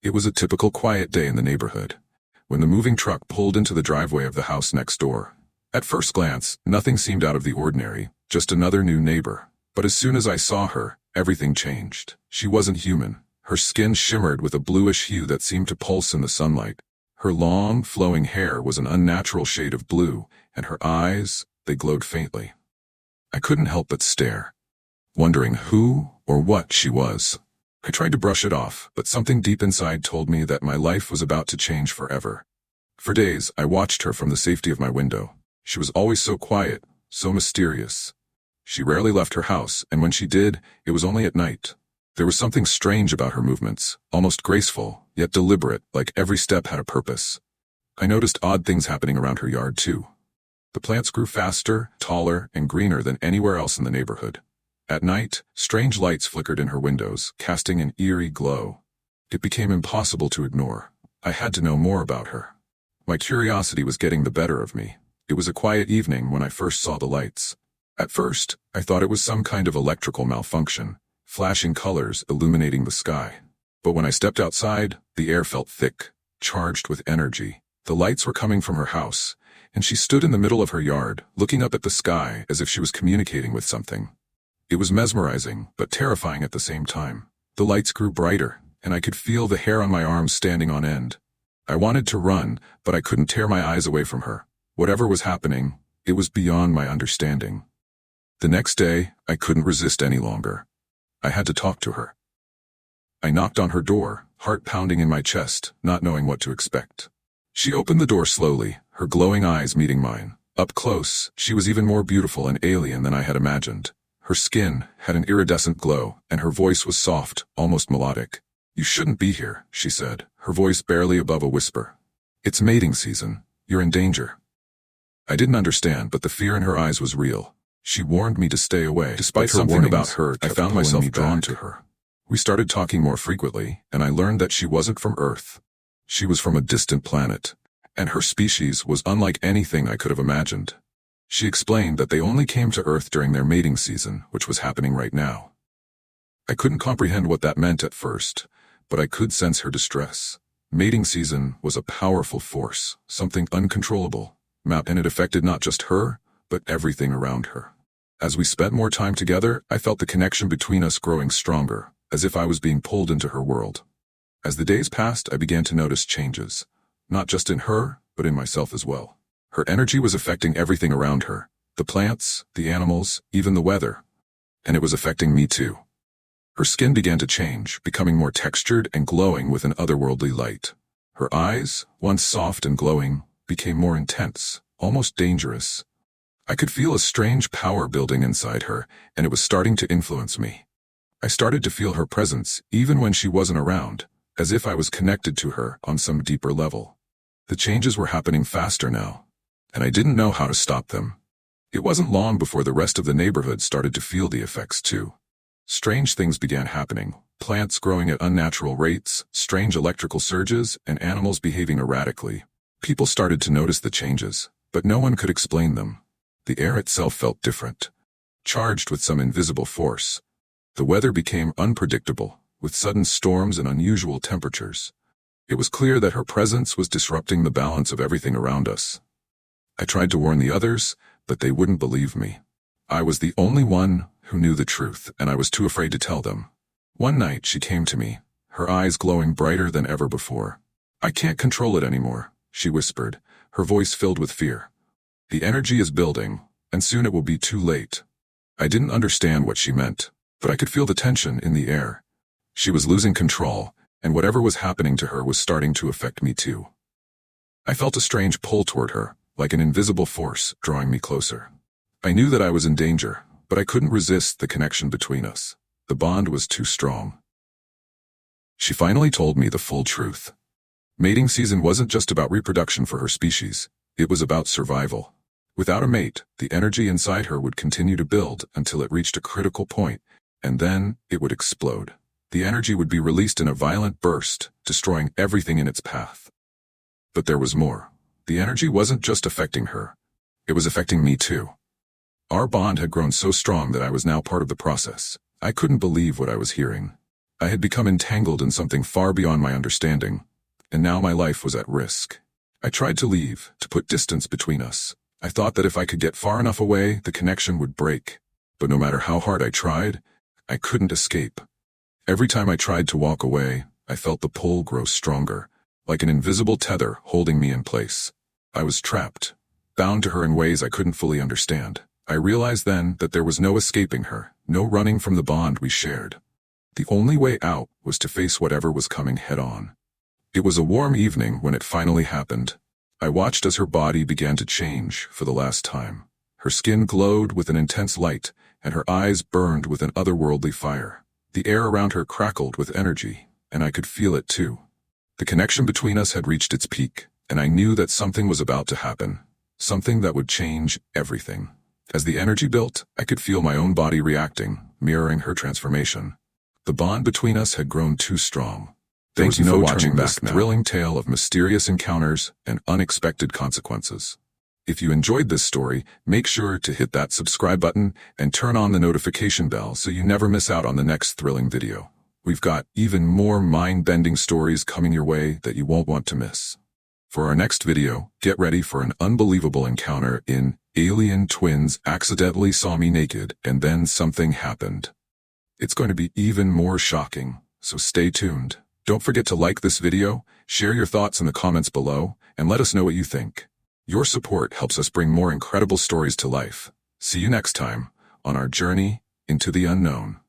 It was a typical quiet day in the neighborhood, when the moving truck pulled into the driveway of the house next door. At first glance, nothing seemed out of the ordinary, just another new neighbor. But as soon as I saw her, everything changed. She wasn't human. Her skin shimmered with a bluish hue that seemed to pulse in the sunlight. Her long, flowing hair was an unnatural shade of blue, and her eyes, they glowed faintly. I couldn't help but stare, wondering who or what she was. I tried to brush it off, but something deep inside told me that my life was about to change forever. For days, I watched her from the safety of my window. She was always so quiet, so mysterious. She rarely left her house, and when she did, it was only at night. There was something strange about her movements, almost graceful, yet deliberate, like every step had a purpose. I noticed odd things happening around her yard, too. The plants grew faster, taller, and greener than anywhere else in the neighborhood. At night, strange lights flickered in her windows, casting an eerie glow. It became impossible to ignore. I had to know more about her. My curiosity was getting the better of me. It was a quiet evening when I first saw the lights. At first, I thought it was some kind of electrical malfunction, flashing colors illuminating the sky. But when I stepped outside, the air felt thick, charged with energy. The lights were coming from her house, and she stood in the middle of her yard, looking up at the sky as if she was communicating with something. It was mesmerizing, but terrifying at the same time. The lights grew brighter, and I could feel the hair on my arms standing on end. I wanted to run, but I couldn't tear my eyes away from her. Whatever was happening, it was beyond my understanding. The next day, I couldn't resist any longer. I had to talk to her. I knocked on her door, heart pounding in my chest, not knowing what to expect. She opened the door slowly, her glowing eyes meeting mine. Up close, she was even more beautiful and alien than I had imagined. Her skin had an iridescent glow, and her voice was soft, almost melodic. "You shouldn't be here," she said, her voice barely above a whisper. "It's mating season. You're in danger." I didn't understand, but the fear in her eyes was real. She warned me to stay away. Despite something about her, I found myself drawn to her. We started talking more frequently, and I learned that she wasn't from Earth. She was from a distant planet, and her species was unlike anything I could have imagined. She explained that they only came to Earth during their mating season, which was happening right now. I couldn't comprehend what that meant at first, but I could sense her distress. Mating season was a powerful force, something uncontrollable, and it affected not just her, but everything around her. As we spent more time together, I felt the connection between us growing stronger, as if I was being pulled into her world. As the days passed, I began to notice changes, not just in her, but in myself as well. Her energy was affecting everything around her, the plants, the animals, even the weather. And it was affecting me too. Her skin began to change, becoming more textured and glowing with an otherworldly light. Her eyes, once soft and glowing, became more intense, almost dangerous. I could feel a strange power building inside her, and it was starting to influence me. I started to feel her presence, even when she wasn't around, as if I was connected to her on some deeper level. The changes were happening faster now, and I didn't know how to stop them. It wasn't long before the rest of the neighborhood started to feel the effects too. Strange things began happening, plants growing at unnatural rates, strange electrical surges, and animals behaving erratically. People started to notice the changes, but no one could explain them. The air itself felt different, charged with some invisible force. The weather became unpredictable, with sudden storms and unusual temperatures. It was clear that her presence was disrupting the balance of everything around us. I tried to warn the others, but they wouldn't believe me. I was the only one who knew the truth, and I was too afraid to tell them. One night she came to me, her eyes glowing brighter than ever before. "I can't control it anymore," she whispered, her voice filled with fear. "The energy is building, and soon it will be too late." I didn't understand what she meant, but I could feel the tension in the air. She was losing control, and whatever was happening to her was starting to affect me too. I felt a strange pull toward her, like an invisible force drawing me closer. I knew that I was in danger, but I couldn't resist the connection between us. The bond was too strong. She finally told me the full truth. Mating season wasn't just about reproduction for her species, it was about survival. Without a mate, the energy inside her would continue to build until it reached a critical point, and then it would explode. The energy would be released in a violent burst, destroying everything in its path. But there was more. The energy wasn't just affecting her. It was affecting me too. Our bond had grown so strong that I was now part of the process. I couldn't believe what I was hearing. I had become entangled in something far beyond my understanding, and now my life was at risk. I tried to leave, to put distance between us. I thought that if I could get far enough away, the connection would break. But no matter how hard I tried, I couldn't escape. Every time I tried to walk away, I felt the pull grow stronger, like an invisible tether holding me in place. I was trapped, bound to her in ways I couldn't fully understand. I realized then that there was no escaping her, no running from the bond we shared. The only way out was to face whatever was coming head-on. It was a warm evening when it finally happened. I watched as her body began to change for the last time. Her skin glowed with an intense light, and her eyes burned with an otherworldly fire. The air around her crackled with energy, and I could feel it too. The connection between us had reached its peak, and I knew that something was about to happen, something that would change everything. As the energy built, I could feel my own body reacting, mirroring her transformation. The bond between us had grown too strong. Thank you for watching this thrilling tale of mysterious encounters and unexpected consequences. If you enjoyed this story, make sure to hit that subscribe button and turn on the notification bell so you never miss out on the next thrilling video. We've got even more mind-bending stories coming your way that you won't want to miss. For our next video, get ready for an unbelievable encounter in Alien Twins Accidentally Saw Me Naked and Then Something Happened. It's going to be even more shocking, so stay tuned. Don't forget to like this video, share your thoughts in the comments below, and let us know what you think. Your support helps us bring more incredible stories to life. See you next time on our journey into the unknown.